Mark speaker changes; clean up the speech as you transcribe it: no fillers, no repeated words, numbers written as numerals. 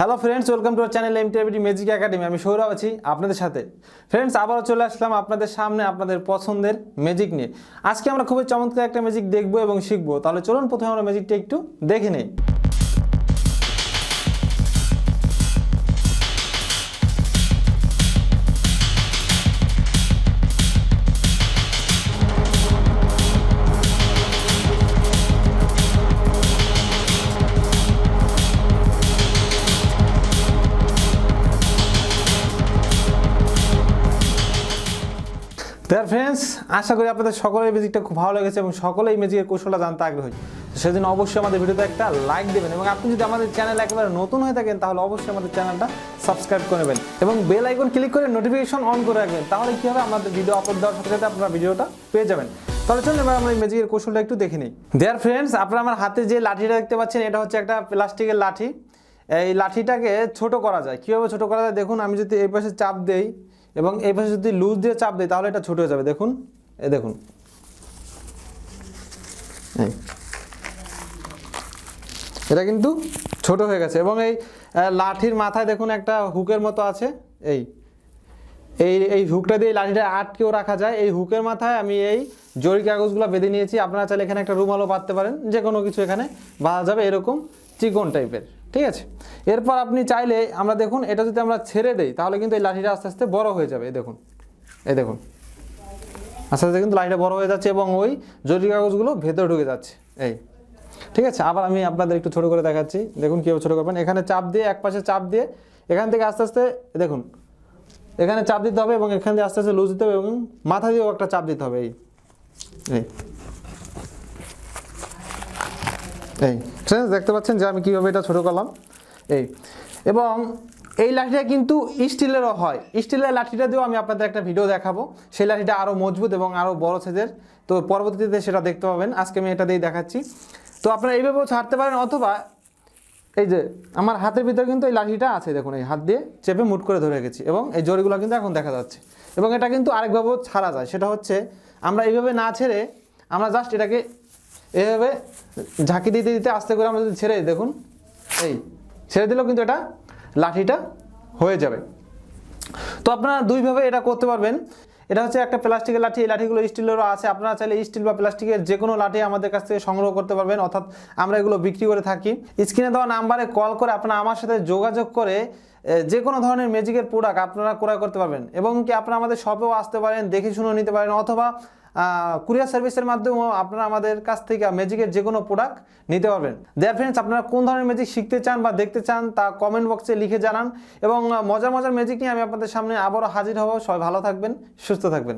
Speaker 1: Hello friends, welcome to our channel MTR BD magic academy. আমি সৌরভ আছি আপনাদের সাথে। ফ্রেন্ডস, আবারও চলে আসলাম আপনাদের সামনে আপনাদের পছন্দের ম্যাজিক নিয়ে। আজকে আমরা খুবই চমৎকার একটা ম্যাজিক দেখবো এবং শিখবো। তাহলে চলুন প্রথমে আমরা ম্যাজিকটা একটু দেখে নিই। ফ্রেন্ডস, আশা করি আপনাদের সকলের ম্যাজিকটা খুব ভালো লেগেছে এবং সকলেই ম্যাজিকের কৌশলটা জানতে আগ্রহী। সেজন্য অবশ্যই আমাদের ভিডিওতে একটা লাইক দেবেন এবং আপনি যদি আমাদের চ্যানেল একেবারে নতুন হয়ে থাকেন তাহলে অবশ্যই আমাদের চ্যানেলটা সাবস্ক্রাইব করে নেবেন এবং বেল আইকন ক্লিক করে নোটিফিকেশন অন করে রাখবেন। তাহলে কী হবে, আমাদের ভিডিও আপলোড দেওয়ার সাথে সাথে আপনারা ভিডিওটা পেয়ে যাবেন। তাহলে চলুন এবার আমরা এই ম্যাজিকের কৌশলটা একটু দেখে নিই। ফ্রেন্ডস, আপনারা আমার হাতে যে লাঠিটা দেখতে পাচ্ছেন, এটা হচ্ছে একটা প্লাস্টিকের লাঠি। এই লাঠিটাকে ছোট করা যায়। কীভাবে ছোট করা যায় দেখুন। আমি যদি এই পাশে চাপ দেই এবং এই পাশে যদি লুজ দিয়ে চাপ দিই তাহলে এটা ছোট হয়ে যাবে। দেখুন, এই দেখুন, এটা কিন্তু ছোট হয়ে গেছে এবং এই লাঠির মাথায় দেখুন একটা হুকের মতো আছে। এই এই এই হুকটা দিয়ে লাঠিটা আটকেও রাখা যায়। এই হুকের মাথায় আমি এই জরি কাগজগুলো বেঁধে নিয়েছি। আপনারা চাইলে এখানে একটা রুমালও বাঁধতে পারেন, যে কোনো কিছু এখানে বাঁধা যাবে, এরকম চিকন টাইপের। ঠিক আছে, এরপর আপনি চাইলে আমরা দেখুন এটা যদি আমরা ছেড়ে দেই তাহলে কিন্তু এই লাঠিটা আস্তে আস্তে বড় হয়ে যাবে। এই দেখুন, এই দেখুন, আস্তে আস্তে কিন্তু লাঠিটা বড় হয়ে যাচ্ছে এবং ওই জরি কাগজগুলো ভেতরে ঢুকে যাচ্ছে। এই ঠিক আছে, আবার আমি আপনাদের একটু ছোটো করে দেখাচ্ছি। দেখুন কীভাবে ছোটো করবেন। এখানে চাপ দিয়ে, এক পাশে চাপ দিয়ে এখান থেকে আস্তে আস্তে দেখুন এখানে চাপ দিতে হবে এবং এখান দিয়ে আস্তে আস্তে লুজ দিতে হবে এবং মাথা দিয়েও একটা চাপ দিতে হবে। এই এই ফ্রেন্ডস, দেখতে পাচ্ছেন যে আমি কীভাবে এটা ছোটো করলাম। এই এবং এই লাঠিটা কিন্তু স্টিলেরও হয়। স্টিলের লাঠিটা দিয়েও আমি আপনাদের একটা ভিডিও দেখাবো। সেই লাঠিটা আরও মজবুত এবং আরও বড় সাইজের। তো পরবর্তীতে সেটা দেখতে পাবেন। আজকে আমি এটা দিয়েই দেখাচ্ছি। তো আপনারা এইভাবেও ছাড়তে পারেন, অথবা এই যে আমার হাতের ভিতরে কিন্তু এই লাঠিটা আছে। দেখুন, এই হাত দিয়ে চেপে মুট করে ধরে রেখেছি এবং এই জড়িগুলো কিন্তু এখন দেখা যাচ্ছে। এবং এটা কিন্তু আরেকভাবেও ছাড়া যায়। সেটা হচ্ছে আমরা এইভাবে না ছেড়ে আমরা জাস্ট এটাকে এইভাবে ঝাঁকি দিতে দিতে আস্তে করে আমরা যদি ছেড়ে দিই, দেখুন এই ছেড়ে দিলেও কিন্তু এটা লাঠিটা হয়ে যাবে। তো আপনারা দুইভাবে এটা করতে পারবেন। এটা হচ্ছে একটা প্লাস্টিকের লাঠি। এই লাঠিগুলো স্টিলেরও আছে। আপনারা চাইলে স্টিল বা প্লাস্টিকের যে কোনো লাঠি আমাদের কাছ থেকে সংগ্রহ করতে পারবেন, অর্থাৎ আমরা এগুলো বিক্রি করে থাকি। স্ক্রিনে দেওয়া নাম্বারে কল করে আপনারা আমার সাথে যোগাযোগ করে যে কোনো ধরনের ম্যাজিকের প্রোডাক্ট আপনারা ক্রয় করতে পারবেন এবং কি আপনারা আমাদের শপেও আসতে পারেন, দেখে শুনে নিতে পারেন, অথবা কুরিয়ার সার্ভিসের মাধ্যমেও আপনারা আমাদের কাছ থেকে ম্যাজিকের যে কোনো প্রোডাক্ট নিতে পারবেন। ফ্রেন্ডস, আপনারা কোন ধরনের ম্যাজিক শিখতে চান বা দেখতে চান তা কমেন্ট বক্সে লিখে জানান এবং মজার মজার ম্যাজিক নিয়ে আমি আপনাদের সামনে আবারও হাজির হব। সবাই ভালো থাকবেন, সুস্থ থাকবেন।